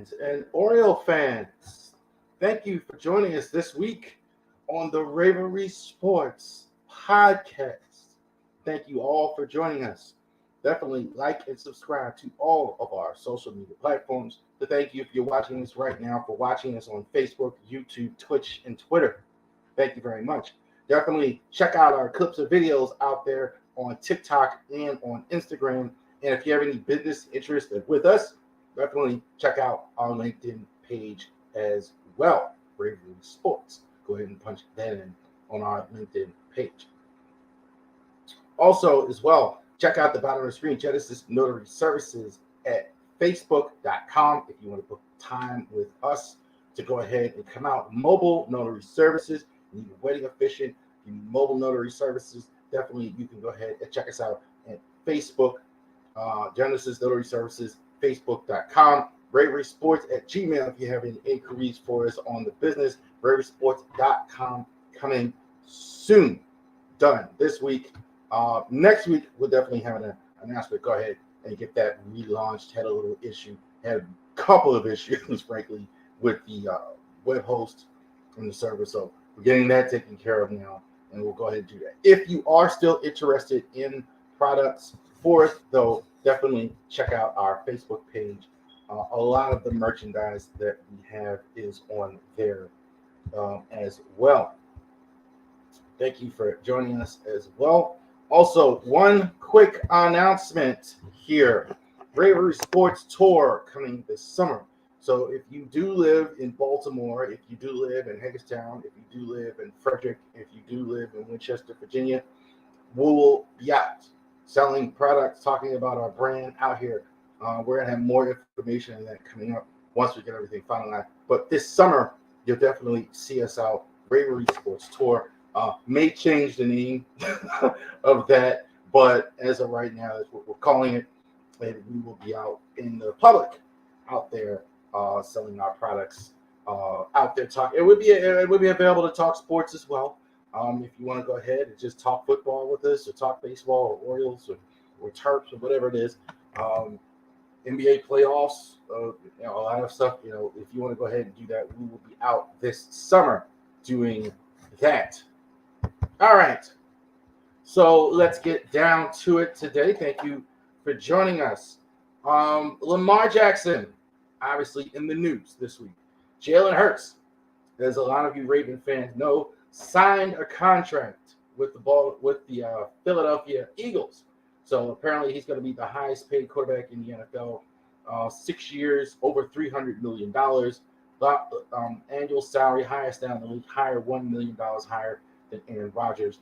Ravens and Oriole fans, thank you for joining us this week on the Ravery Sports podcast. Thank you all for joining us. Definitely like and subscribe to all of our social media platforms. To thank you if you're watching this right now for watching us on Facebook, YouTube, Twitch, and Twitter. Thank you very much. Definitely check out our clips of videos out there on TikTok and on Instagram. And if you have any business interest with us, definitely check out our LinkedIn page as well, Bravery Sports. Go ahead and punch that in on our LinkedIn page. Also, as well, check out the bottom of the screen, Genesis Notary Services at facebook.com if you want to book time with us to go ahead and come out. Mobile Notary Services, you need a wedding officiant, you need mobile notary services, definitely you can go ahead and check us out at Facebook, Genesis Notary Services, facebook.com, ravorisports@gmail if you have any inquiries for us on the business, ravorisports.com coming soon. Done this week. Next week, we'll definitely have an announcement. Go ahead and get that relaunched. Had a little issue, had a couple of issues, frankly, with the web host and the server. So we're getting that taken care of now, and we'll go ahead and do that. If you are still interested in products for us, though, definitely check out our Facebook page. A lot of the merchandise that we have is on there as well. Thank you for joining us as well. Also, one quick announcement here. Bravery Sports Tour coming this summer. So if you do live in Baltimore, if you do live in Hagerstown, if you do live in Frederick, if you do live in Winchester, Virginia, we will be out selling products, talking about our brand out here. We're going to have more information on that coming up once we get everything finalized. But this summer, you'll definitely see us out. Bravery Sports Tour. May change the name of that, but as of right now, that's what we're calling it. And we will be out in the public, out there selling our products, out there talking. It would be available to talk sports as well. If you want to go ahead and just talk football with us, or talk baseball, or Orioles, or Terps, or whatever it is, NBA playoffs, a lot of stuff. If you want to go ahead and do that, we will be out this summer doing that. All right, so let's get down to it today. Thank you for joining us. Lamar Jackson, obviously in the news this week. Jalen Hurts, as a lot of you Raven fans know, signed a contract with the Philadelphia Eagles. So apparently he's going to be the highest paid quarterback in the NFL. 6 years, over $300 million. Annual salary, highest down in the league, $1 million higher than Aaron Rodgers,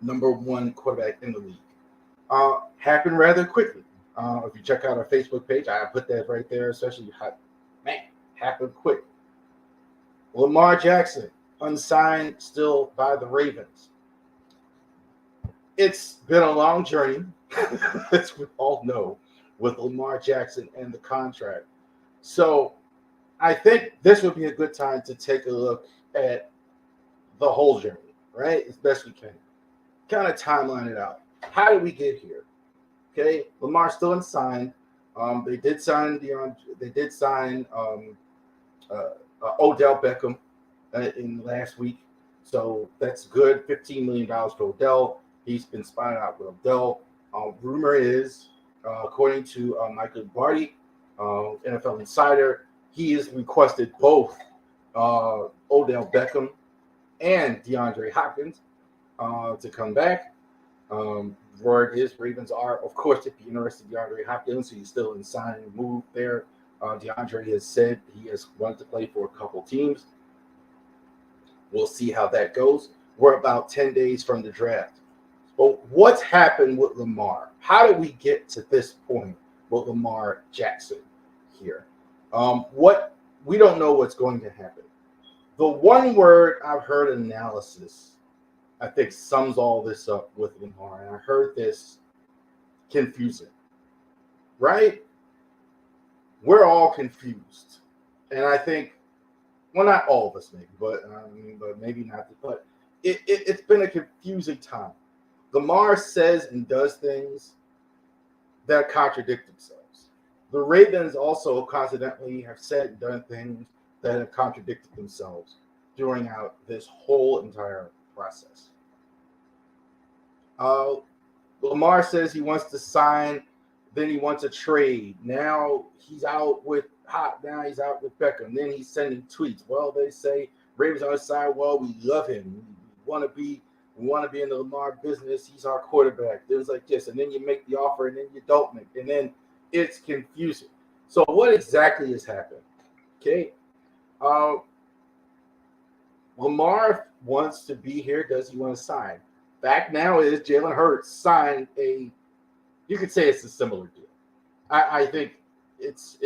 number one quarterback in the league. Happened rather quickly. If you check out our Facebook page, I put that right there, especially, happened quick. Lamar Jackson, unsigned still by the Ravens. It's been a long journey, as we all know, with Lamar Jackson and the contract. So I think this would be a good time to take a look at the whole journey, right? As best we can. Kind of timeline it out. How did we get here? Okay, Lamar still unsigned. They did sign Odell Beckham in last week, so that's good. $15 million for Odell. He's been spotted out with Odell. Rumor is, according to Michael Barty, NFL Insider, he has requested both Odell Beckham and DeAndre Hopkins to come back. Word is Ravens are, of course, if you're interested in DeAndre Hopkins, so he's still in signing move there. DeAndre has said he has wanted to play for a couple teams. We'll see how that goes. We're about 10 days from the draft. But what's happened with Lamar? How did we get to this point with Lamar Jackson here? We don't know what's going to happen. The one word I've heard analysis, I think, sums all this up with Lamar, and I heard this: confusing. Right? We're all confused, and I think, well, not all of us, maybe, but maybe not. But it's been a confusing time. Lamar says and does things that contradict themselves. The Ravens also coincidentally have said and done things that have contradicted themselves during out this whole entire process. Lamar says he wants to sign, then he wants a trade. Now he's out with now he's out with Beckham. Then he's sending tweets. Well, they say Ravens on the side. Well, we love him. We want to be in the Lamar business. He's our quarterback. Things like this, and then you make the offer, and then you don't make, and then it's confusing. So what exactly has happened? Okay, Lamar wants to be here. Does he want to sign? Fact now is Jalen Hurts signed you could say it's a similar deal. I think it's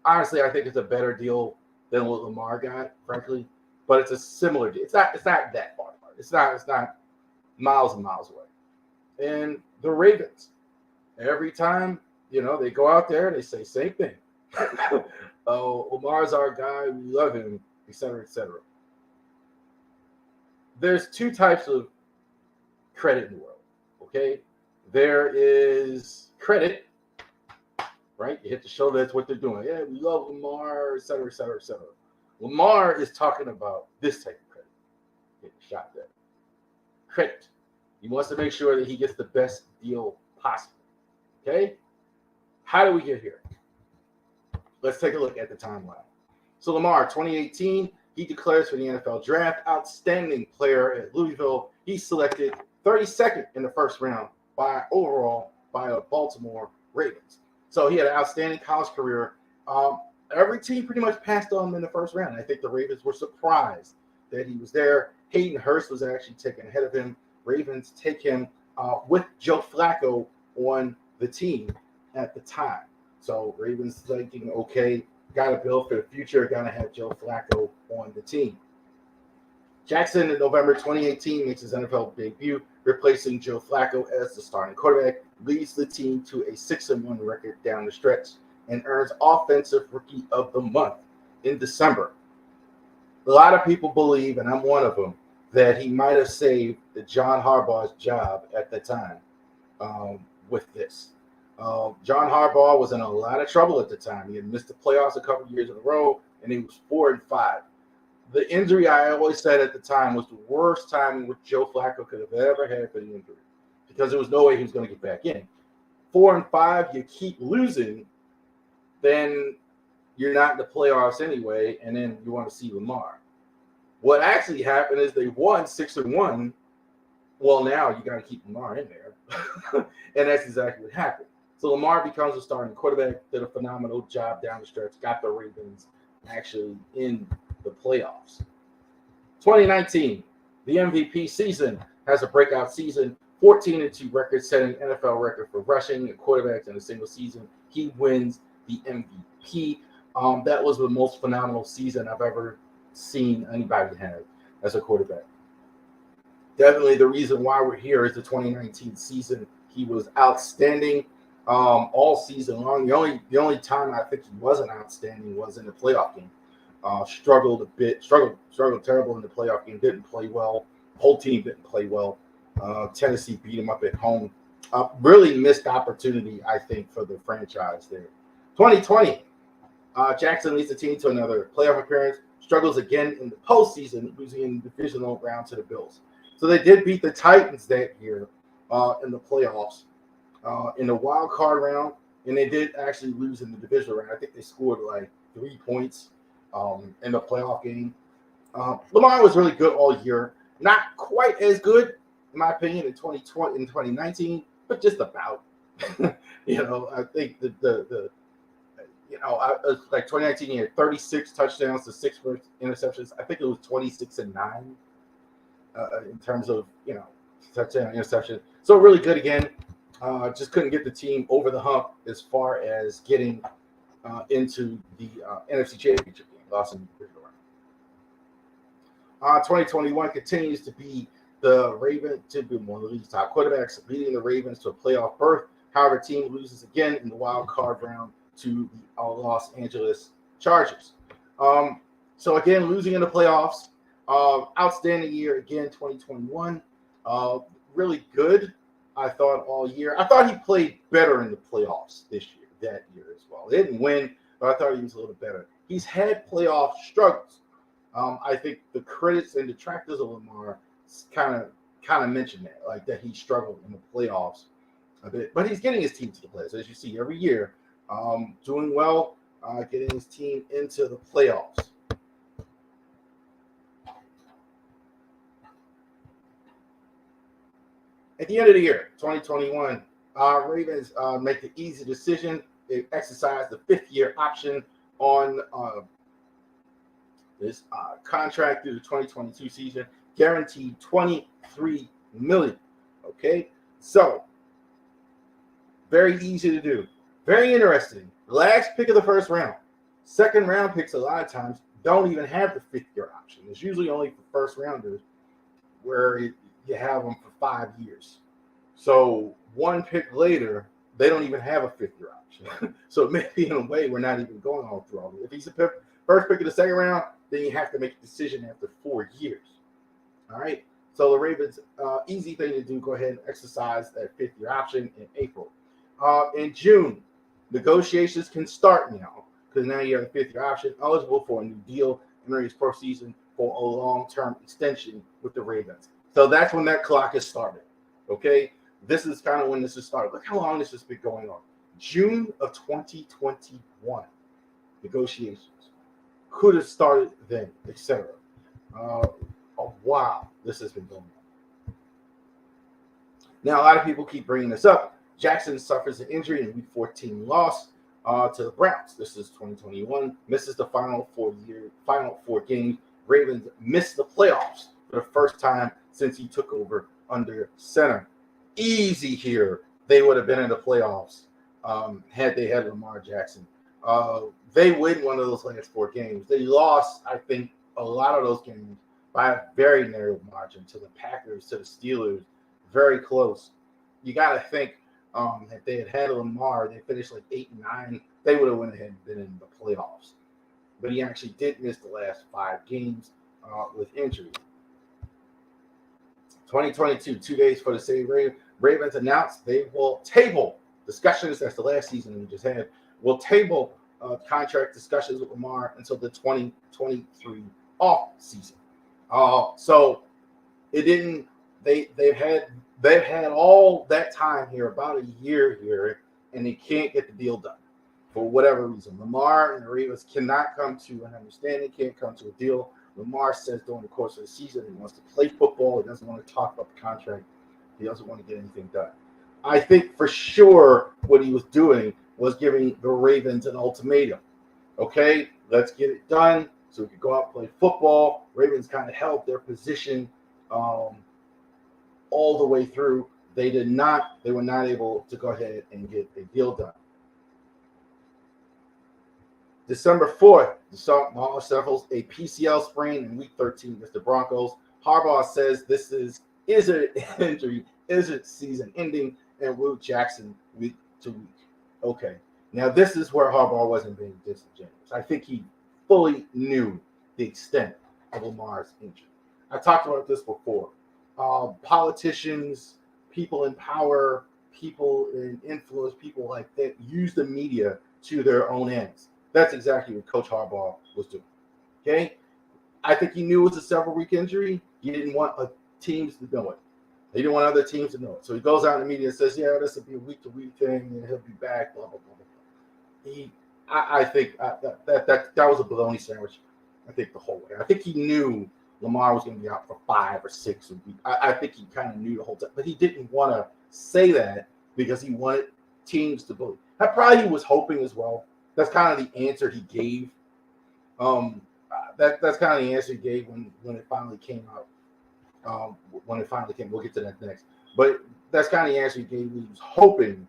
honestly, I think it's a better deal than what Lamar got, frankly. But it's a similar deal. It's not that far apart. It's not miles and miles away. And the Ravens, every time, they go out there, they say same thing. Oh, Lamar's our guy, we love him, et cetera, et cetera. There's two types of credit in the world, okay? There is credit, right? You hit the shoulder, that's what they're doing. Yeah, we love Lamar, et cetera, et cetera, et cetera. Lamar is talking about this type of credit. Get shot there. Credit. He wants to make sure that he gets the best deal possible, okay? How do we get here? Let's take a look at the timeline. So Lamar, 2018, he declares for the NFL draft, outstanding player at Louisville. He's selected 32nd in the first round by the Baltimore Ravens. So he had an outstanding college career. Every team pretty much passed on him in the first round. I think the Ravens were surprised that he was there. Hayden Hurst was actually taken ahead of him. Ravens take him with Joe Flacco on the team at the time. So Ravens thinking, okay, got to build for the future, got to have Joe Flacco on the team. Jackson in November 2018 makes his NFL debut, replacing Joe Flacco as the starting quarterback, leads the team to a 6-1 record down the stretch, and earns Offensive Rookie of the Month in December. A lot of people believe, and I'm one of them, that he might have saved the John Harbaugh's job at the time with this. John Harbaugh was in a lot of trouble at the time. He had missed the playoffs a couple years in a row, and he was 4-5. The injury, I always said at the time, was the worst time which Joe Flacco could have ever had for the injury, because there was no way he was going to get back in. 4-5, you keep losing, then you're not in the playoffs anyway, and then you want to see Lamar. What actually happened is they won 6-1. Well, now you got to keep Lamar in there, and that's exactly what happened. So Lamar becomes a starting quarterback, did a phenomenal job down the stretch, got the Ravens actually in the playoffs. 2019, the MVP season, has a breakout season, 14-2 record, setting NFL record for rushing and quarterbacks in a single season. He wins the MVP. That was the most phenomenal season I've ever seen anybody have as a quarterback. Definitely the reason why we're here is the 2019 season. He was outstanding all season long. The only time I think he wasn't outstanding was in the playoff game. Struggled terrible in the playoff game. Didn't play well. Whole team didn't play well. Tennessee beat him up at home. Really missed opportunity, I think, for the franchise there. 2020, Jackson leads the team to another playoff appearance. Struggles again in the postseason, losing in the divisional round to the Bills. So they did beat the Titans that year in the playoffs in the wild card round, and they did actually lose in the divisional round. I think they scored like 3 points in the playoff game. Lamar was really good all year. Not quite as good, in my opinion, in 2020 and 2019, but just about. I think like 2019, he had 36 touchdowns to 6 interceptions. I think it was 26-9 in terms of touchdown interception. So really good again. Just couldn't get the team over the hump as far as getting into the NFC Championship game. Lost in the divisional round. 2021 continues to be the Ravens to be one of the league's top quarterbacks, leading the Ravens to a playoff berth. However, team loses again in the wild card round to the Los Angeles Chargers. So again, losing in the playoffs. Outstanding year again, 2021. Really good, I thought, all year. I thought he played better in the playoffs this year that year as well. They didn't win, but I thought he was a little better. He's had playoff struggles. I think the critics and detractors of Lamar kind of mentioned that, like that he struggled in the playoffs a bit, but he's getting his team to the playoffs, as you see every year, doing well, getting his team into the playoffs. At the end of the year, 2021, Ravens make the easy decision. They exercise the fifth-year option on this contract through the 2022 season, guaranteed $23 million. Okay, so very easy to do. Very interesting. Last pick of the first round. Second round picks a lot of times don't even have the fifth-year option. It's usually only for first rounders where you have them for 5 years. So one pick later, they don't even have a fifth-year option. So maybe in a way, we're not even going all through all of it. If he's the first pick of the second round, then you have to make a decision after 4 years. All right. So the Ravens, easy thing to do, go ahead and exercise that fifth-year option in April. In June, negotiations can start now because now you have a fifth-year option, eligible for a new deal in his first season for a long-term extension with the Ravens. So that's when that clock is started. Okay, this is kind of when this is started. Look how long this has been going on. June of 2021, negotiations could have started then, etc. Wow, this has been going on. Now, a lot of people keep bringing this up. Jackson suffers an injury in Week 14 loss to the Browns. This is 2021. Misses the final 4 games. Ravens missed the playoffs for the first time since he took over under center. Easy here. They would have been in the playoffs had they had Lamar Jackson. They win one of those last 4 games. They lost, I think, a lot of those games by a very narrow margin to the Packers, to the Steelers, very close. You got to think if they had Lamar, they finished like 8-9, they would have went ahead and been in the playoffs. But he actually did miss the last 5 games with injury. 2022, 2 days for the same Ravens announced they will table discussions. That's the last season we just had. Will table contract discussions with Lamar until the 2023 off season. So it didn't. They've had all that time here, about a year here, and they can't get the deal done for whatever reason. Lamar and the Ravens cannot come to an understanding, can't come to a deal. Lamar says during the course of the season he wants to play football. He doesn't want to talk about the contract. He doesn't want to get anything done. I think for sure what he was doing was giving the Ravens an ultimatum. Okay, let's get it done so we could go out and play football. Ravens kind of held their position all the way through. They were not able to go ahead and get a deal done. December 4th, Maher suffers a PCL sprain in Week 13 against the Broncos. Harbaugh says this is an injury, isn't season ending, and will Jackson week to week. Okay, now this is where Harbaugh wasn't being disingenuous. I think he fully knew the extent of Lamar's injury. I talked about this before. Politicians, people in power, people in influence, people like that use the media to their own ends. That's exactly what Coach Harbaugh was doing. Okay? I think he knew it was a several-week injury. He didn't want teams to know it. He didn't want other teams to know it. So he goes out in the media and says, yeah, this will be a week-to-week thing, and he'll be back, blah, blah, blah, blah. I think that was a bologna sandwich, I think, the whole way. I think he knew Lamar was going to be out for 5 or 6 weeks. I think he kind of knew the whole time. But he didn't want to say that because he wanted teams to believe. That probably he was hoping as well. That's kind of the answer he gave. That's kind of the answer he gave when it finally came out. We'll get to that next. But that's kind of the answer he gave. He was hoping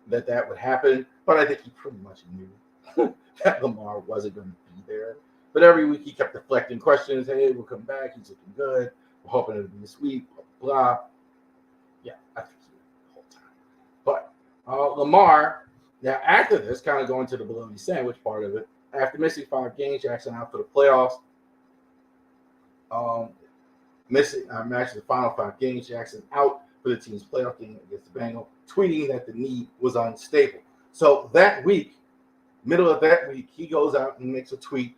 that would happen. But I think he pretty much knew that Lamar wasn't going to be there. But every week he kept deflecting questions. Hey, we'll come back. He's looking good. We're hoping it'll be this week. Blah, blah. Yeah, I think he knew the whole time. But Lamar. Now, after this, kind of going to the bologna sandwich part of it, after missing 5 games, Jackson out for the playoffs. Missing the final 5 games, Jackson out for the team's playoff game against the Bengals, tweeting that the knee was unstable. So that week, middle of that week, he goes out and makes a tweet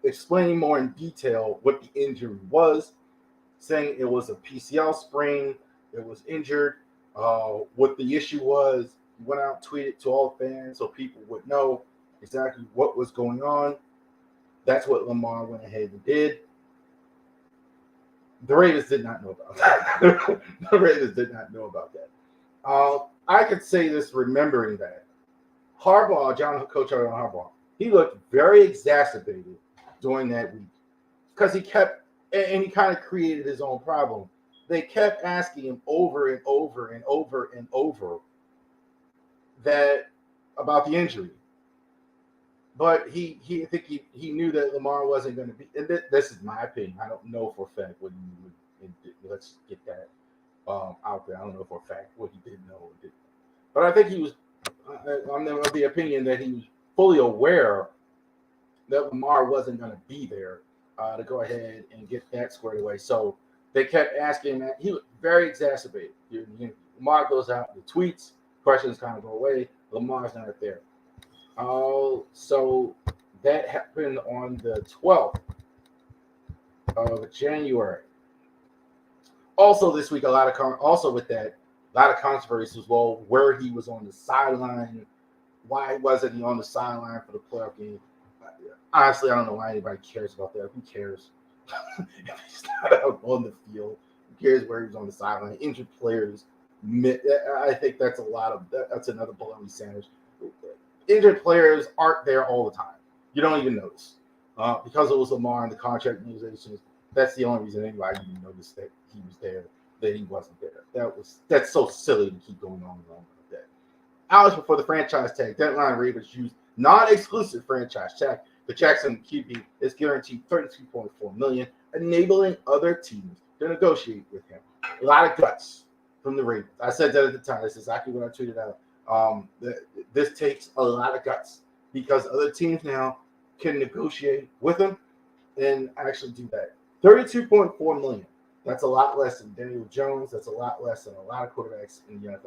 explaining more in detail what the injury was, saying it was a PCL sprain, it was injured, what the issue was. He went out and tweeted to all fans so people would know exactly what was going on. That's what Lamar went ahead and did. The Ravens did not know about that. The Ravens did not know about that. I could say this remembering that. Coach Harbaugh, he looked very exacerbated during that week because he kept, and he kind of created his own problem. They kept asking him over and over and over and over that about the injury. But I think he knew that Lamar wasn't going to be, and this is my opinion. I don't know for a fact what he would, let's get that out there. I don't know for a fact what he didn't know or didn't. But I think he was, I'm of the opinion that he was fully aware that Lamar wasn't going to be there to go ahead and get that squared away. So they kept asking him that. He was very exacerbated. Lamar goes out, the tweets, questions kind of go away. Lamar's not there. So that happened on the 12th of January. Also this week, a lot of controversy as well, where he was on the sideline. Why wasn't he on the sideline for the playoff game? Honestly, I don't know why anybody cares about that. Who cares? If he's not out on the field, who cares where he was on the sideline? Injured players. I think that's that's another bologna sandwich. Injured players aren't there all the time. You don't even notice. Because it was Lamar and the contract negotiations, that's the only reason anybody even noticed that he was there, that he wasn't there. That's so silly to keep going on and on like that. Hours before the franchise tag deadline, Ravens used non-exclusive franchise tag. The Jackson QB is guaranteed $32.4 million, enabling other teams to negotiate with him. A lot of guts from the Ravens. I said that at the time. That's exactly what I tweeted out. This takes a lot of guts because other teams now can negotiate with him and actually do that. $32.4 million. That's a lot less than Daniel Jones. That's a lot less than a lot of quarterbacks in the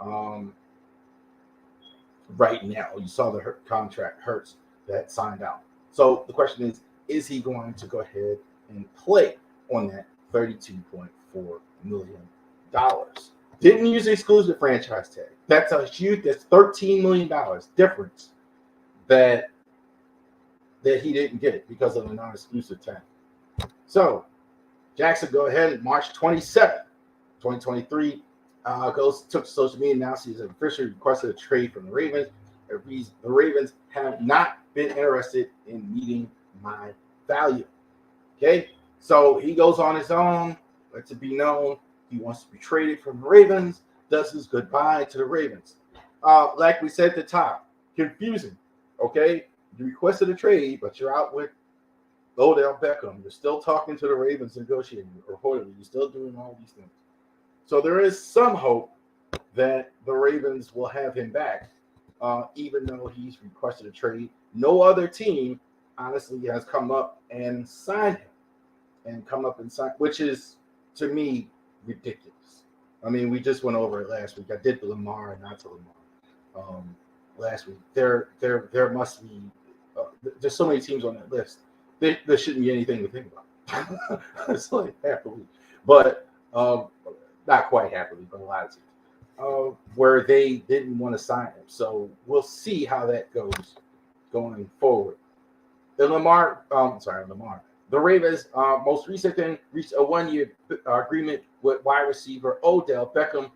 NFL. Right now, you saw the contract Hurts that signed out. So the question is he going to go ahead and play on that $32.4 million? Didn't use the exclusive franchise tag. That's $13 million difference that he didn't get because of the non-exclusive tag. So Jackson go ahead March 27th, 2023, took social media announced he's officially requested a trade from the Ravens. The Ravens have not been interested in meeting my value. Okay, so he goes on his own, lets it be known he wants to be traded from the Ravens, does his goodbye to the Ravens. Like we said at the top, confusing. Okay, you requested a trade, but you're out with Odell Beckham. You're still talking to the Ravens, negotiating, reportedly. You're still doing all these things. So there is some hope that the Ravens will have him back, even though he's requested a trade. No other team, honestly, has come up and signed him, which is, to me, ridiculous. I mean, we just went over it last week. I did the Lamar and not the Lamar last week. There must be there's so many teams on that list. There shouldn't be anything to think about. It's like half a week, but not quite happily, but a lot of teams where they didn't want to sign him. So we'll see how that goes going forward. Lamar. The Ravens most recently reached a 1-year agreement with wide receiver Odell Beckham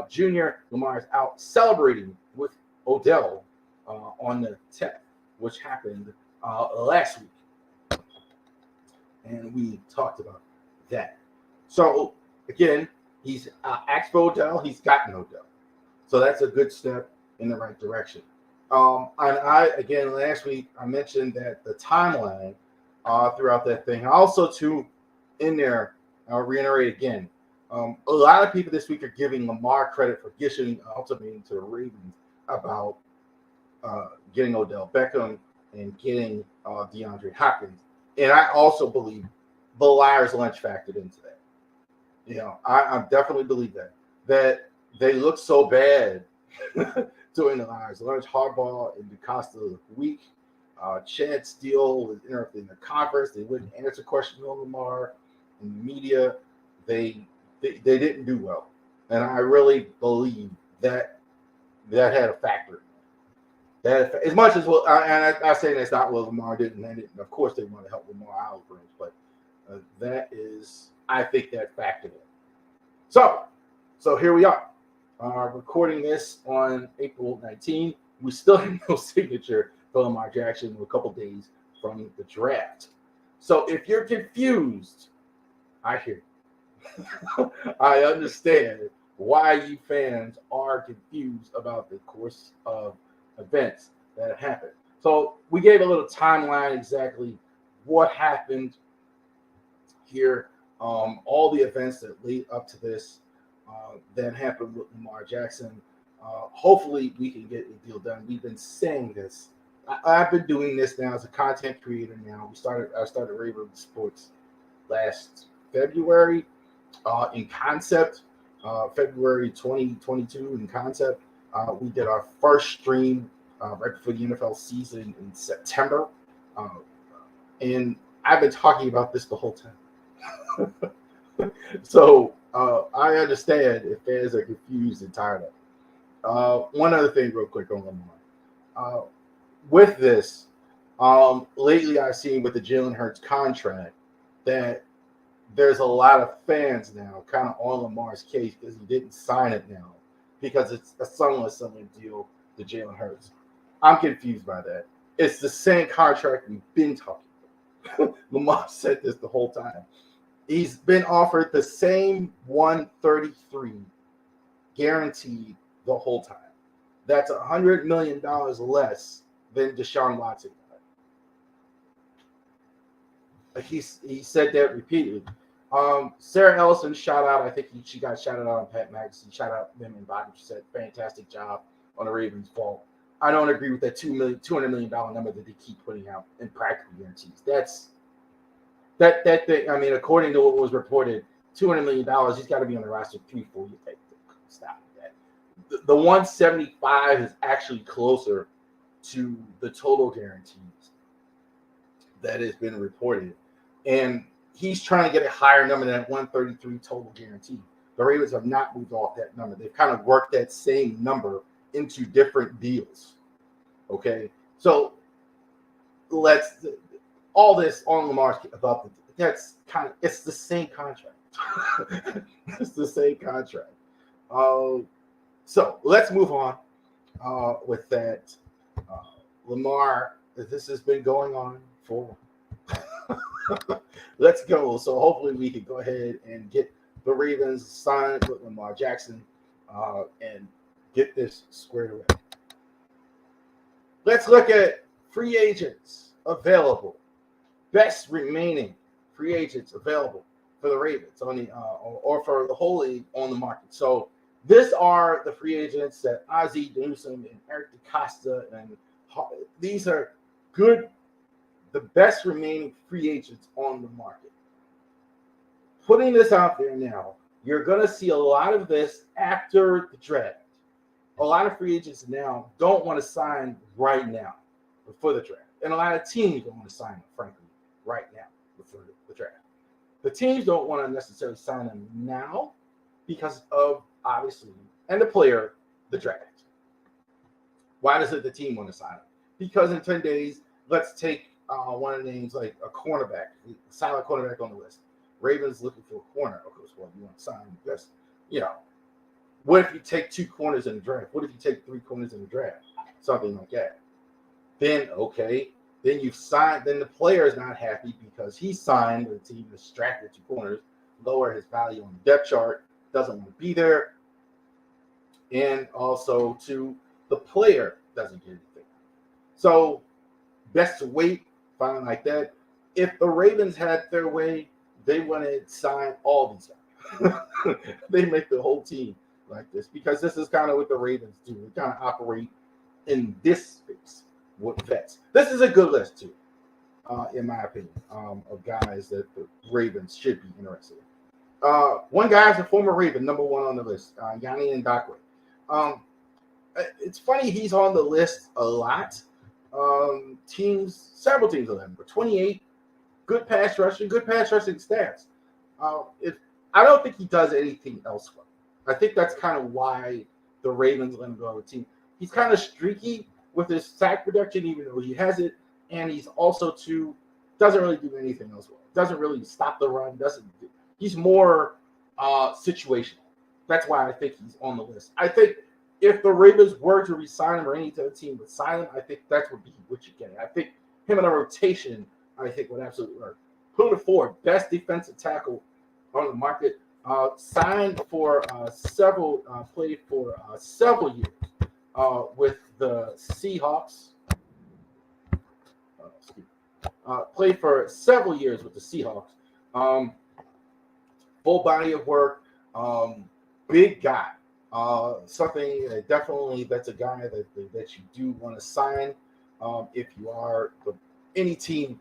Jr. Lamar is out celebrating with Odell on the 10th, which happened last week. And we talked about that. So, again, he's asked for Odell. He's gotten Odell. So that's a good step in the right direction. And last week, I mentioned that the timeline throughout that thing. Also, too, in there, I'll reiterate again, a lot of people this week are giving Lamar credit for issuing ultimatum to the Ravens about getting Odell Beckham and getting DeAndre Hopkins. And I also believe the liar's lunch factored into that. You know, I definitely believe that they look so bad doing the lines. Lawrence Harbaugh and DeCosta look weak. Chad Steele was interrupting the conference. They wouldn't answer questions on Lamar in the media. They didn't do well, and I really believe that had a factor. That as much as well, I say that's not what Lamar didn't. Of course, they want to help Lamar out, but that is, I think, that factored in. So here we are, recording this on April 19th. We still have no signature for Lamar Jackson. We're a couple days from the draft. So if you're confused, I hear you. I understand why you fans are confused about the course of events that have happened. So we gave a little timeline exactly what happened here, all the events that lead up to this that happened with Lamar Jackson. Hopefully we can get a deal done. We've been saying this. I've been doing this now as a content creator now. I started ravorisports last February in concept, February 2022 in concept. We did our first stream right before the NFL season in September. And I've been talking about this the whole time. So I understand if fans are confused and tired of it. One other thing real quick on Lamar. With this, lately I've seen with the Jalen Hurts contract that there's a lot of fans now kind of on Lamar's case because he didn't sign it now because it's a somewhat similar deal to Jalen Hurts. I'm confused by that. It's the same contract we've been talking about. Lamar said this the whole time. He's been offered the same 133 guaranteed the whole time. That's $100 million less than Deshaun Watson got. He said that repeatedly. Sarah Ellison, shout out. I think she got shouted out on Pat Magazine. Shout out them and Bobby. She said fantastic job on the Ravens' fall. I don't agree with that $200 million number that they keep putting out in practical guarantees. That's that thing. I mean, according to what was reported, $200 million. He's got to be on the roster 3-4 years. Stop that. The 175 is actually closer to the total guarantees that has been reported, and he's trying to get a higher number than that 133 total guarantee. The Ravens have not moved off that number. They've kind of worked that same number into different deals. Okay, so let's all this on Lamar's about that's kind of it's the same contract. It's the same contract. So let's move on with that. Lamar, this has been going on for. Let's go. So hopefully we can go ahead and get the Ravens signed with Lamar Jackson and get this squared away. Let's look at free agents available. Best remaining free agents available for the Ravens on the or for the whole league on the market. So these are the free agents that Ozzie Newsome and Eric DeCosta and these are good, the best remaining free agents on the market. Putting this out there now, you're going to see a lot of this after the draft. A lot of free agents now don't want to sign right now before the draft. And a lot of teams don't want to sign them, frankly, right now before the draft. The teams don't want to necessarily sign them now because of, obviously, and the player, the draft. Why does the team want to sign him? Because in 10 days, let's take one of the names like a cornerback, silent cornerback on the list. Ravens looking for a corner. Of course, well, you want to sign him because, what if you take 2 corners in the draft? What if you take 3 corners in the draft? Something like that. Then, okay, then you've signed, then the player is not happy because he signed, the team is strapped at 2 corners, lower his value on the depth chart, doesn't want to be there. And also, the player doesn't get anything. So, best to wait, something like that. If the Ravens had their way, they want to sign all these guys. They make the whole team like this because this is kind of what the Ravens do. They kind of operate in this space with vets. This is a good list too, in my opinion, of guys that the Ravens should be interested in. One guy is a former Raven, number 1 on the list, Yanni Ngakoue. it's funny he's on the list a lot. Several teams of them, but 28, good pass rushing stats. If I don't think he does anything else well. I think that's kind of why the Ravens let him go on the team. He's kind of streaky with his sack production, even though he has it, and he's also doesn't really do anything else well. Doesn't really stop the run. He's more situational. That's why I think he's on the list. I think if the Ravens were to resign him or any other team would sign him, I think that's what you're getting. I think him in a rotation, I think would absolutely work. Who to four, best defensive tackle on the market. Signed for played for several years with the Seahawks. Played for several years with the Seahawks. Full body of work. Big guy. Something definitely that's a guy that you do want to sign if you are any team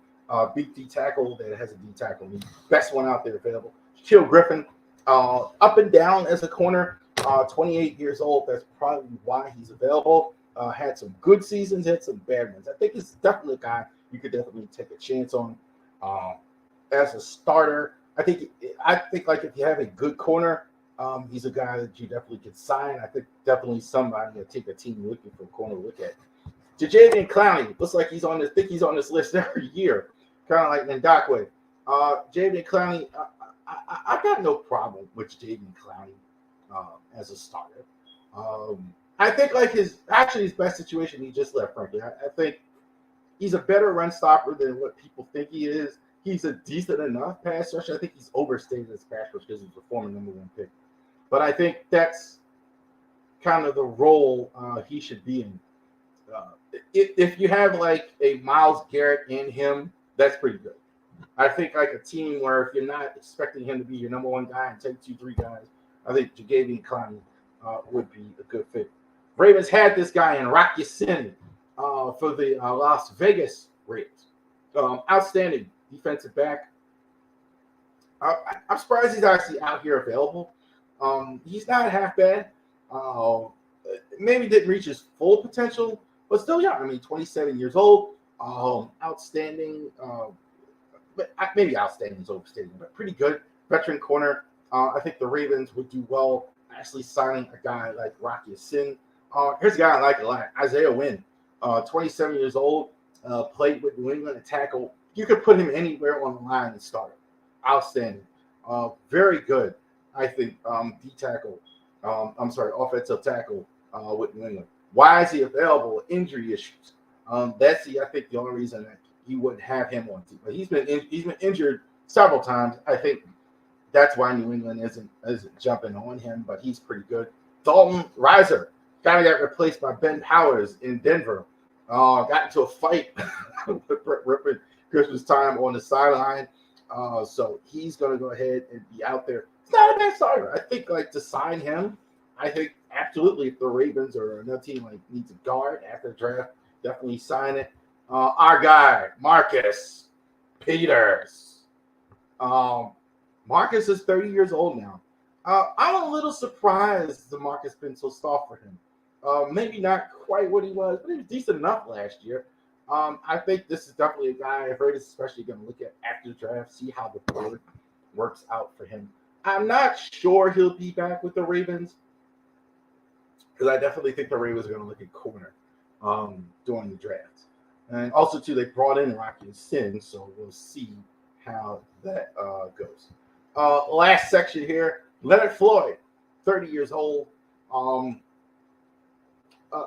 big D tackle that has a D tackle. The best one out there available. Shaquille Griffin, up and down as a corner, 28 years old. That's probably why he's available. Had some good seasons, had some bad ones. I think he's definitely a guy you could definitely take a chance on as a starter. I think like if you have a good corner, he's a guy that you definitely could sign. I think definitely somebody to take a team looking for a corner to look at. Jadeveon Clowney looks like he's on this list every year, kind of like Ndakwe. Jadeveon Clowney, I got no problem with Jadeveon Clowney as a starter. I think like his best situation he just left. Frankly, I think he's a better run stopper than what people think he is. He's a decent enough pass rusher. I think he's overstated as pass rusher because he's a former number one pick. But I think that's kind of the role he should be in. If you have like a Myles Garrett in him, that's pretty good. I think like a team where if you're not expecting him to be your number one guy and take 2-3 guys, I think Jadeveon Clowney would be a good fit. Ravens had this guy in Rock Ya-Sin for the Las Vegas Raiders. Outstanding defensive back. I'm surprised he's actually out here available. He's not half bad. Maybe didn't reach his full potential, but still young. I mean, 27 years old. Outstanding. But maybe outstanding is overstating, but pretty good veteran corner. I think the Ravens would do well actually signing a guy like Rock Ya-Sin. Here's a guy I like a lot, Isaiah Wynn. 27 years old, played with New England, a tackle. You could put him anywhere on the line and start him. Outstanding. Very good, I think, offensive tackle with New England. Why is he available? Injury issues. That's I think the only reason that you wouldn't have him on team. But he's been injured several times. I think that's why New England isn't jumping on him, but he's pretty good. Dalton Reiser kind of got replaced by Ben Powers in Denver. Got into a fight with Brett Rippon Christmas time on the sideline. So he's going to go ahead and be out there. It's not a bad starter. I think like to sign him, I think absolutely if the Ravens or another team like needs a guard after the draft, definitely sign it. Our guy, Marcus Peters. Marcus is 30 years old now. I'm a little surprised the Marcus been so soft for him. Maybe not quite what he was, but he was decent enough last year. I think this is definitely a guy Ravens especially going to look at after the draft, see how the board works out for him. I'm not sure he'll be back with the Ravens because I definitely think the Ravens are going to look at corner during the draft. And also, too, they brought in Rock Ya-Sin, so we'll see how that goes. Last section here, Leonard Floyd, 30 years old.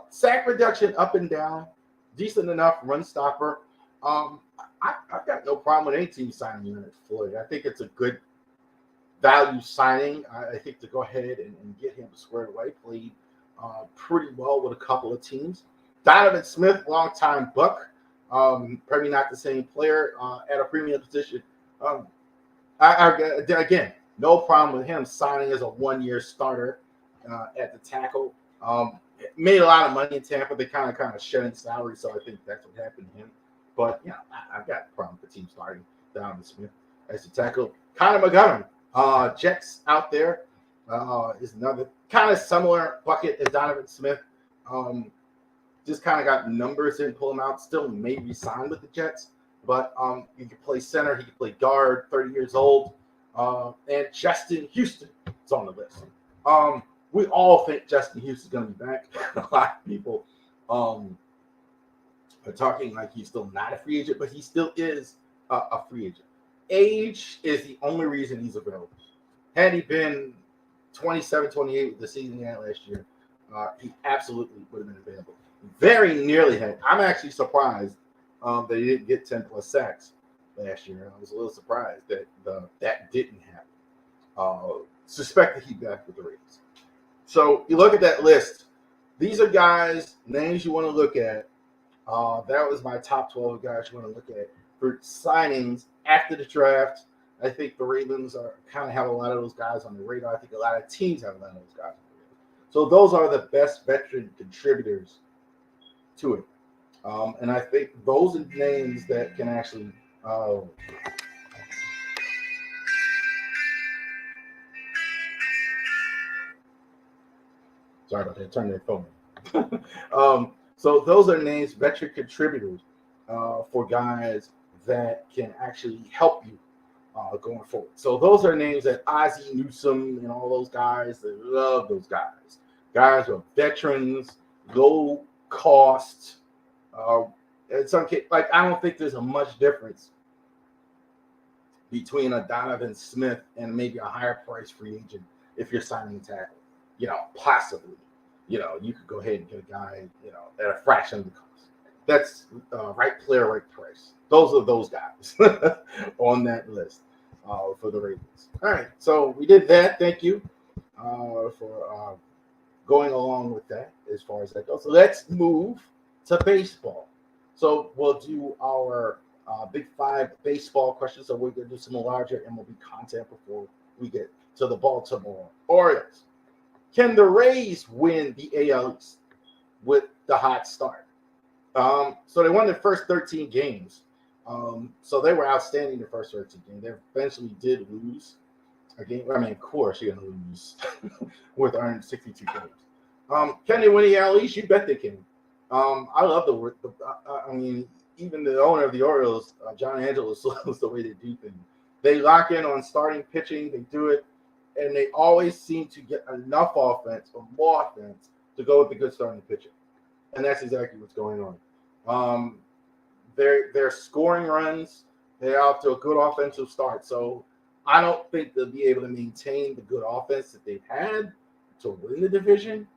Sack reduction up and down, decent enough run stopper. I've got no problem with any team signing Leonard Floyd. I think it's a good value signing. I think to go ahead and get him squared away, played pretty well with a couple of teams. Donovan Smith, longtime Buck. Probably not the same player at a premium position. Again, no problem with him signing as a one-year starter at the tackle. Made a lot of money in Tampa. They kind of shedding salary, so I think that's what happened to him. But yeah, I've got a problem with the team starting Donovan Smith as the tackle. Connor McGovern, Jets out there is another kind of similar bucket as Donovan Smith. Just kind of got numbers in, pull him out. Still may resign with the Jets, but he can play center, he can play guard. 30 years old, and Justin Houston is on the list. We all think Justin Houston is going to be back. A lot of people are talking like he's still not a free agent, but he still is a free agent. Age is the only reason he's available. Had he been 27, 28 the season he had last year, he absolutely would have been available. Very nearly had. I'm actually surprised that he didn't get 10 plus sacks last year. I was a little surprised that that didn't happen. Suspect that he'd be back with the Ravens. So you look at that list. These are guys, names you want to look at. That was my top 12 guys you want to look at for signings after the draft. I think the Ravens kind of have a lot of those guys on the radar. I think a lot of teams have a lot of those guys on the radar. So those are the best veteran contributors to it. And I think those are names that can actually sorry about that. Turn that phone. So those are names, veteran contributors for guys that can actually help you going forward. So those are names that Ozzie Newsome and all those guys, they love those guys. Guys who are veterans, low cost. In some case, like I don't think there's a much difference between a Donovan Smith and maybe a higher price free agent if you're signing a tackle. Possibly. You could go ahead and get a guy, at a fraction of the cost. That's right player, right price. Those are those guys on that list for the Ravens. All right, so we did that. Thank you for going along with that as far as that goes. So let's move to baseball. So we'll do our Big Five baseball questions. So we're going to do some larger MLB content before we get to the Baltimore Orioles. Can the Rays win the AL East with the hot start? So they won their first 13 games. So they were outstanding the first 13 games. They eventually did lose a game. I mean, of course you're going to lose with 162 games. Can they win the AL East? You bet they can. I love the work. I mean, even the owner of the Orioles, John Angelos, loves the way they do things. They lock in on starting pitching. They do it. And they always seem to get enough offense or more offense to go with the good starting pitching. And that's exactly what's going on. They're scoring runs. They're off to a good offensive start. So I don't think they'll be able to maintain the good offense that they've had to win the division.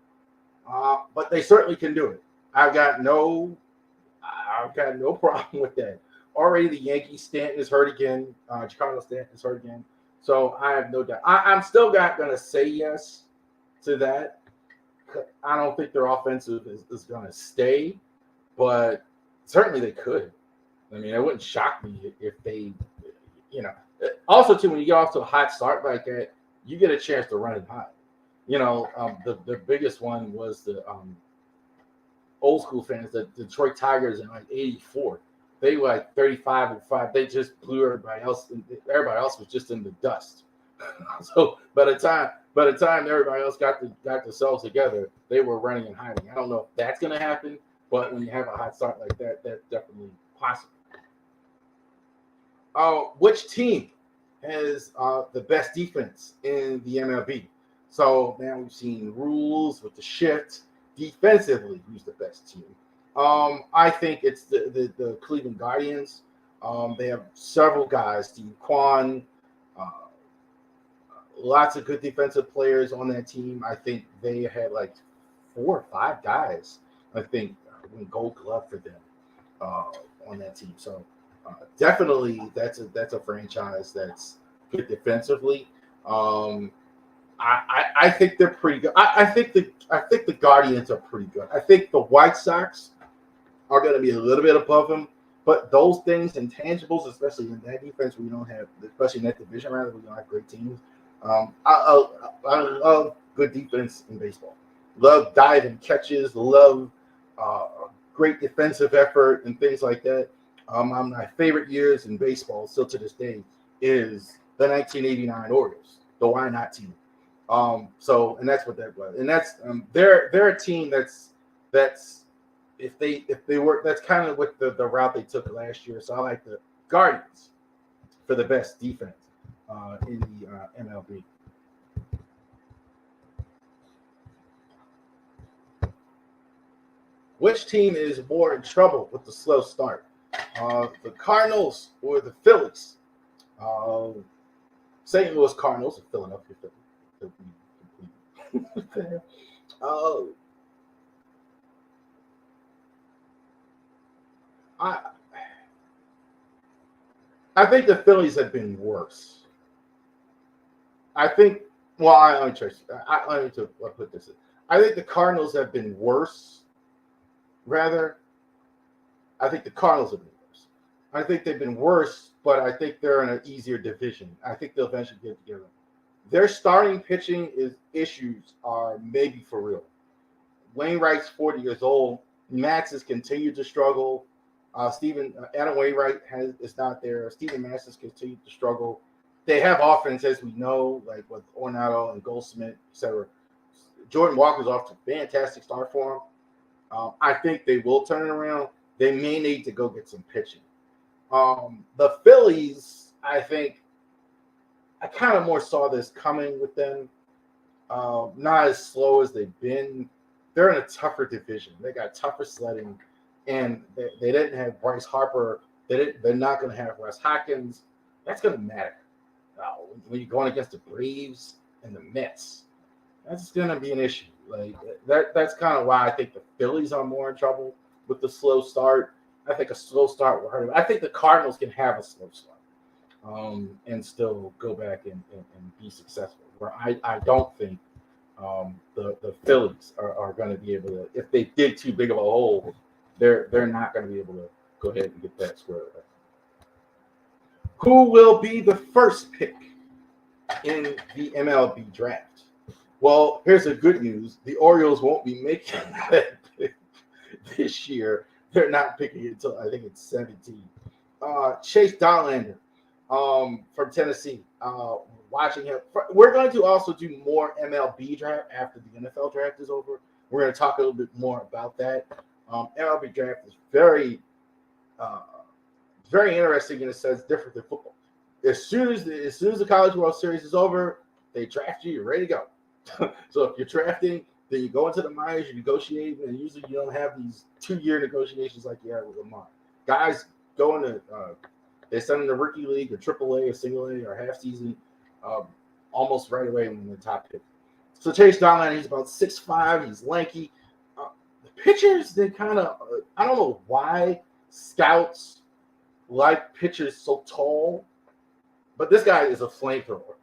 But they certainly can do it. I've got no problem with that. Already the Yankees, Stanton is hurt again. Chicago Stanton is hurt again. So I have no doubt. I'm still not going to say yes to that. I don't think their offensive is going to stay, but certainly they could. I mean, it wouldn't shock me if they, Also, too, when you get off to a hot start like that, you get a chance to run it hot. The biggest one was the old school fans, the Detroit Tigers in like '84. They were like 35-5. They just blew everybody else. Everybody else was just in the dust. So by the time everybody else got themselves together, they were running and hiding. I don't know if that's going to happen, but when you have a hot start like that, that's definitely possible. Which team has the best defense in the MLB? So now we've seen rules with the shift. Defensively, who's the best team? I think it's the Cleveland Guardians. They have several guys, Steve Kwan, lots of good defensive players on that team. I think they had like 4 or 5 guys, I think, win Gold Glove for them on that team. So definitely that's a franchise that's good defensively. I think they're pretty good. I think the Guardians are pretty good. I think the White Sox are going to be a little bit above them, but those things, intangibles, especially in that defense, we don't have, especially in that division, rather, we don't have great teams. I love good defense in baseball. Love diving catches. Love great defensive effort and things like that. My favorite years in baseball, still to this day, is the 1989 Orioles, the Why Not team. And that's what that was. And that's they're a team that's that's if they were, that's kind of what the route they took last year. So I like the Guardians for the best defense in the MLB. Which team is more in trouble with the slow start? The Cardinals or the Phillies? St. Louis Cardinals or Philadelphia Phillies? uh, I I think the Phillies have been worse. I think. Well, let me put this in. I think the Cardinals have been worse. Rather, I think the Cardinals have been worse. I think they've been worse, but I think they're in an easier division. I think they'll eventually get together. Their starting pitching issues are maybe for real. Wainwright's 40 years old. Max has continued to struggle. Adam Wainwright is not there. Steven Matz has continued to struggle. They have offense, as we know, like with Ornato and Goldsmith, etc. Jordan Walker's off to a fantastic start for him. I think they will turn it around. They may need to go get some pitching. The Phillies, I think, I kind of more saw this coming with them. Not as slow as they've been. They're in a tougher division. They got tougher sledding, and they didn't have Bryce Harper. They're not going to have Wes Hopkins. That's going to matter. When you're going against the Braves and the Mets, that's going to be an issue. Like that's kind of why I think the Phillies are more in trouble with the slow start. I think a slow start will hurt them. I think the Cardinals can have a slow start and still go back and be successful. Where I don't think the Phillies are going to be able to. If they dig too big of a hole, they're not going to be able to go ahead and get that squared away. Who will be the first pick in the MLB draft? Well, here's the good news. The Orioles won't be making that pick this year. They're not picking it until I think it's 17. Chase Dollander from Tennessee. Watching him. We're going to also do more MLB draft after the NFL draft is over. We're going to talk a little bit more about that. MLB draft is very interesting in a sense, different than football. As soon as the College World Series is over, they draft you. You're ready to go. So if you're drafting, then you go into the minors, you negotiate, and usually you don't have these 2-year negotiations like you had with Lamar. Guys go into they send in the rookie league or AAA or single A or half season almost right away when they're top pick. So Chase Dollander, he's about 6'5", he's lanky. The pitchers, they kind of I don't know why scouts like pitchers so tall, but this guy is a flamethrower.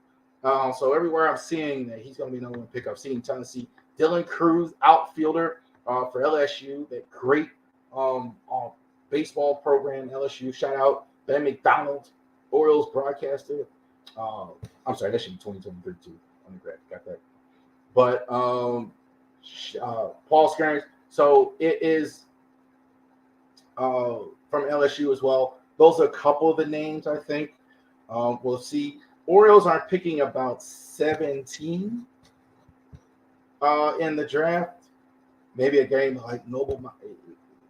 So everywhere I'm seeing that he's going to be number one pick, I've seen Tennessee. Dylan Cruz, outfielder for LSU, that great baseball program, LSU. Shout out Ben McDonald, Orioles broadcaster. I'm sorry, that should be 2023 too. Got that. But Paul Skerns. So it is from LSU as well. Those are a couple of the names I think. We'll see. Orioles are picking about 17 in the draft. Maybe a game like Noble.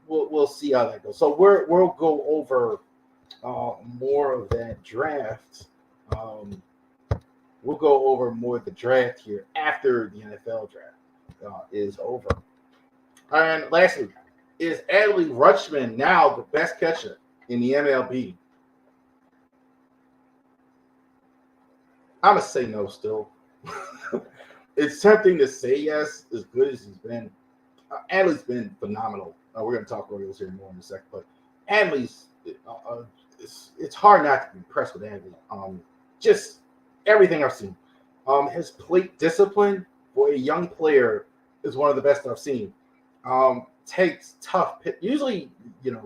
We'll see how that goes. So we'll go over more of that draft. We'll go over more of the draft here after the NFL draft is over. And lastly, is Adley Rutschman now the best catcher in the MLB? I'm going to say no still. It's tempting to say yes, as good as he's been. Adley's been phenomenal. We're going to talk Orioles here more in a second. But Adley's, it's hard not to be impressed with Adley. Just everything I've seen. His plate discipline for a young player is one of the best I've seen. Takes tough pitch. Usually,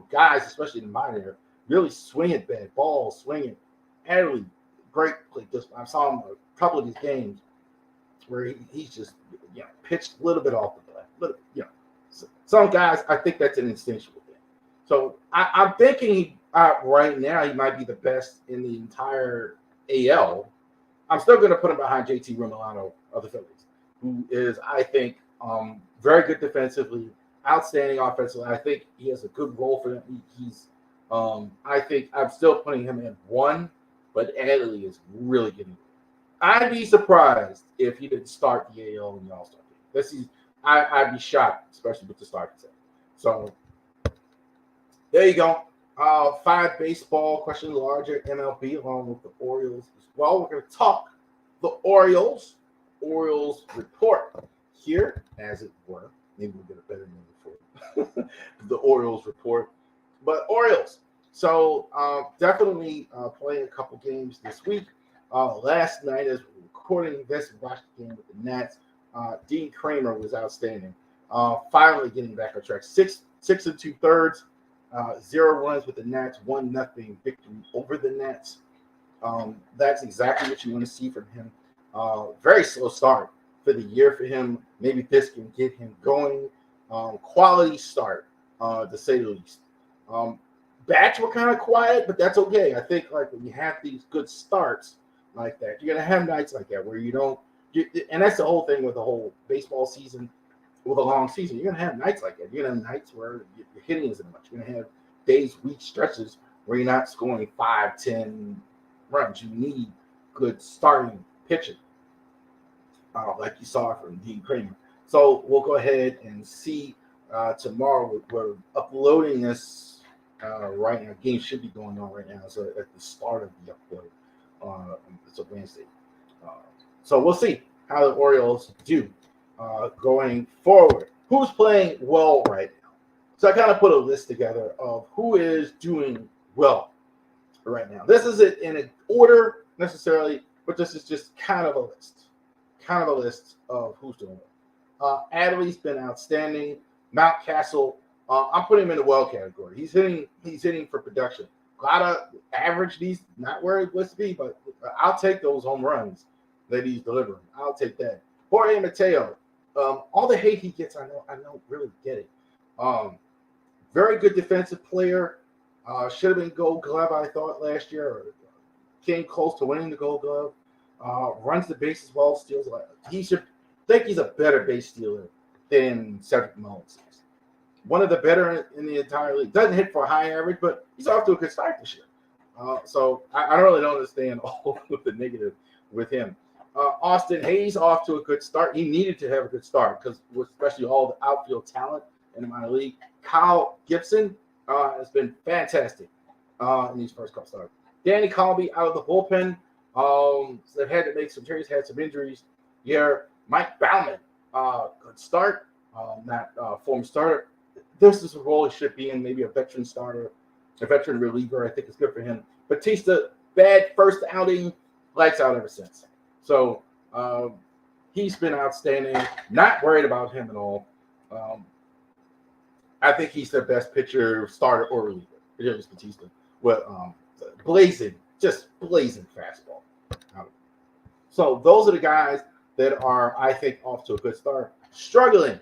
guys, especially in the minor, really swing at bad balls, swing it. Adley, great plate discipline. I saw him a couple of these games where he's just pitched a little bit off the bat. Some guys, I think that's an instinctual thing. So I'm thinking right now he might be the best in the entire AL. I'm still going to put him behind JT Romano of the Phillies, who is, I think, very good defensively. outstanding offensively. I think he has a good role for them. I think I'm still putting him in 1, but Adley is really getting it. I'd be surprised if he didn't start the AL in the All-Star game. I'd be shocked, especially with the starting set. So there you go. 5 baseball questions, larger MLB, along with the Orioles as well. We're going to talk the Orioles report here, as it were. Maybe we'll get a better name for it. The Orioles report. But Orioles. So definitely playing a couple games this week. Last night, as we're recording this, we watched the game with the Nats. Dean Kramer was outstanding. Finally getting back on track. 6 2/3. 0 runs with the Nats, 1-0 victory over the Nats. That's exactly what you want to see from him. Very slow start for the year for him. Maybe this can get him going. Quality start, to say the least. Bats were kind of quiet, but that's okay. I think like when you have these good starts like that, you're gonna have nights like that where you don't. And that's the whole thing with the whole baseball season. With a long season, you're going to have nights like that. You're going to have nights where your hitting isn't much. You're going to have days, week stretches where you're not scoring 5, 10 runs. You need good starting pitching, like you saw from Dean Kramer. So we'll go ahead and see tomorrow. We're uploading this right now. Game should be going on right now. So at the start of the upload, it's a Wednesday. So we'll see how the Orioles do. Going forward, who's playing well right now? So I kind of put a list together of who is doing well right now. This isn't in an order necessarily, but this is just kind of a list of who's doing well. Adley's been outstanding. Mountcastle, I'm putting him in the well category. He's hitting for production. A lot of average, he's not where he wants to be, but I'll take those home runs that he's delivering. I'll take that. Jorge Mateo. All the hate he gets, I don't really get it. Very good defensive player. Should have been Gold Glove, I thought, last year. Or came close to winning the Gold Glove. Runs the bases well, steals a lot. He's a better base stealer than Cedric Mullins is. One of the better in the entire league. Doesn't hit for a high average, but he's off to a good start this year. So I really don't understand all of the negative with him. Austin Hayes off to a good start. He needed to have a good start because especially all the outfield talent in the minor league. Kyle Gibson has been fantastic in these first couple starts. Danny Colby out of the bullpen. They've had to make some trades, had some injuries here. Mike Baumann, good start. Not former starter. This is a role he should be in, maybe a veteran starter, a veteran reliever. I think it's good for him. Batista, bad first outing, lights out ever since. So he's been outstanding. Not worried about him at all. I think he's their best pitcher, starter, or reliever. It was Batista. Well, blazing fastball. So those are the guys that are, I think, off to a good start. Struggling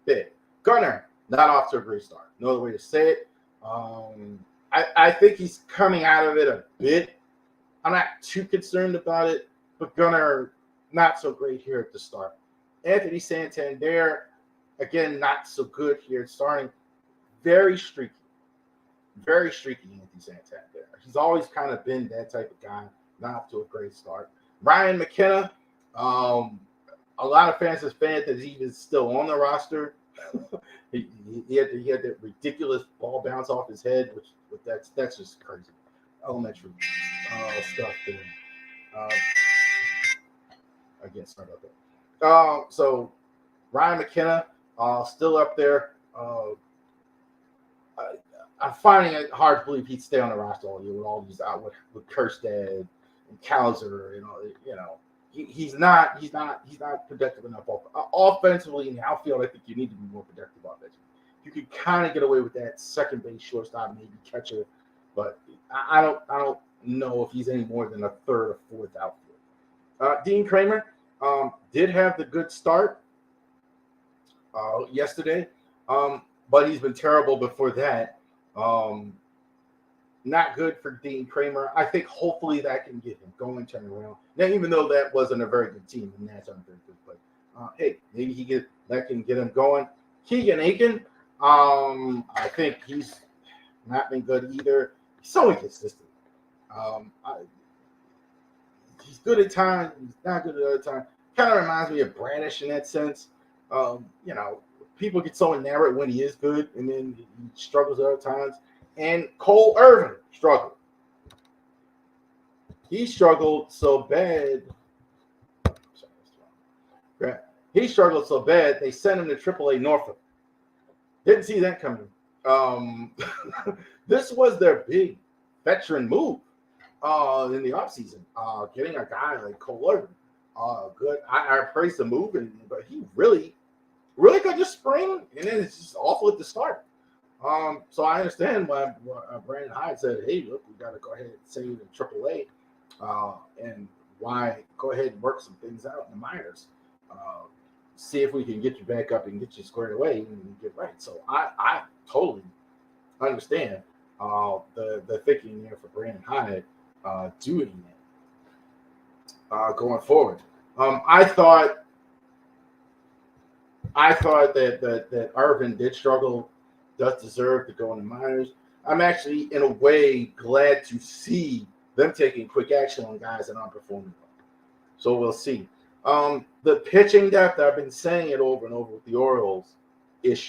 bit. Gunnar, not off to a great start. No other way to say it. I think he's coming out of it a bit. I'm not too concerned about it. But Gunnar, not so great here at the start. Anthony Santander, again, not so good here at starting. Very streaky. Anthony Santander. He's always kind of been that type of guy, not off to a great start. Ryan McKenna, a lot of fans have fans that he is still on the roster. he had that ridiculous ball bounce off his head, which that's just crazy. Elementary stuff there. Again, sorry about that. So Ryan McKenna, still up there. I'm finding it hard to believe he'd stay on the roster all year with all these out with Kerstad and Cowser. He's not productive enough offensively in the outfield. I think you need to be more productive offensively. You could kind of get away with that second base, shortstop, maybe catcher, but I don't know if he's any more than a third or fourth outfield. Dean Kramer did have the good start yesterday, but he's been terrible before that. Not good for Dean Kramer. I think hopefully that can get him going, turn around. Now, even though that wasn't a very good team, the Nats aren't very good, but hey, maybe that can get him going. Keegan Aiken, I think he's not been good either. He's so inconsistent. He's good at times. He's not good at other times. Kind of reminds me of Bradish in that sense. People get so enamored when he is good, and then he struggles other times. And Cole Irvin struggled. He struggled so bad. He struggled so bad they sent him to AAA Norfolk. Didn't see that coming. This was their big veteran move in the offseason. Getting a guy like Cole Irvin. Good. I praise the move, but he really could just spring, and then it's just awful at the start. So I understand why Brandon Hyde said, "Hey, look, we got to go ahead and send you to AAA, and why go ahead and work some things out in the minors. See if we can get you back up and get you squared away and get right." So I totally understand the thinking there for Brandon Hyde doing that going forward. I thought that Irvin did struggle, does deserve to go in the minors. I'm actually, in a way, glad to see them taking quick action on guys that aren't performing well. So we'll see. The pitching depth, I've been saying it over and over with the Orioles, issue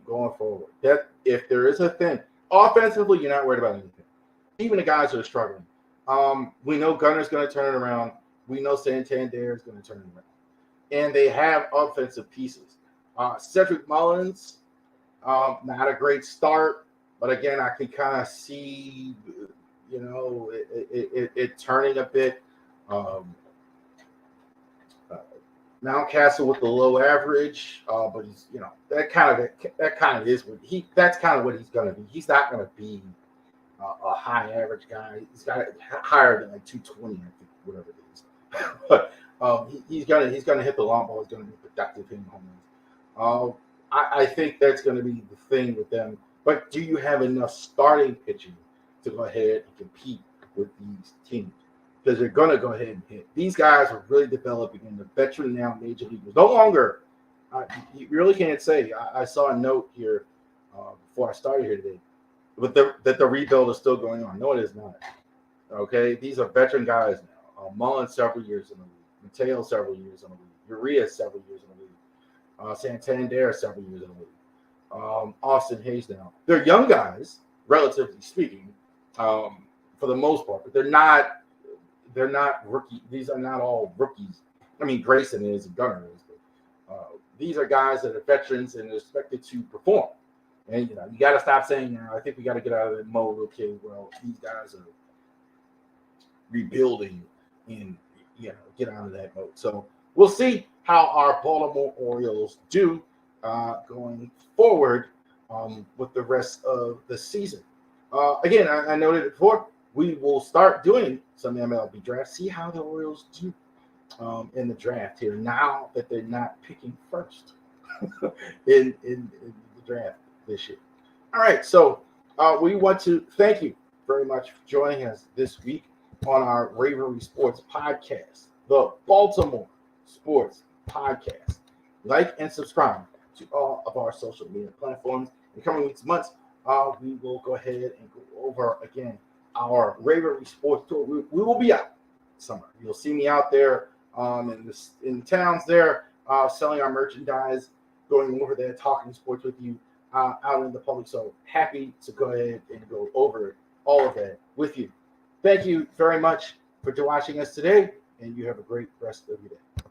going forward. That if there is a thing, offensively, you're not worried about anything. Even the guys that are struggling. We know Gunner's going to turn it around. We know Santander is going to turn it around. And they have offensive pieces. Cedric Mullins, not a great start, but again, I can kind of see, it turning a bit. Mountcastle with the low average, but he's, that kind of is what that's kind of what he's going to be. He's not going to be a high average guy. He's got it higher than like 220, I think, whatever it is. But he's gonna hit the long ball. He's gonna be productive hitting home runs. I think that's gonna be the thing with them. But do you have enough starting pitching to go ahead and compete with these teams? Because they're gonna go ahead and hit. These guys are really developing in the veteran now major leaguers. No longer, you really can't say. I saw a note here before I started here today, but that the rebuild is still going on. No, it is not. Okay, these are veteran guys now. Mullins several years in the league. Mateo several years in the league. Urias several years in the league. Santander several years in the league. Austin Hayes now. They're young guys, relatively speaking, for the most part, but they're not rookie. These are not all rookies. I mean, Grayson is and Gunner is, but these are guys that are veterans and are expected to perform. And you got to stop saying, I think we got to get out of that mode. Okay, well, these guys are rebuilding and get out of that mode. So we'll see how our Baltimore Orioles do going forward with the rest of the season. Again, I noted it before, we will start doing some MLB drafts, see how the Orioles do in the draft here now that they're not picking first in the draft this year. All right, so we want to thank you very much for joining us this week on our Ravery Sports podcast, the Baltimore Sports Podcast. Like and subscribe to all of our social media platforms. In coming weeks, months, we will go ahead and go over again our Ravery Sports Tour. We will be out summer. You'll see me out there in towns there selling our merchandise, going over there, talking sports with you out in the public. So happy to go ahead and go over all of that with you. Thank you very much for watching us today, and you have a great rest of your day.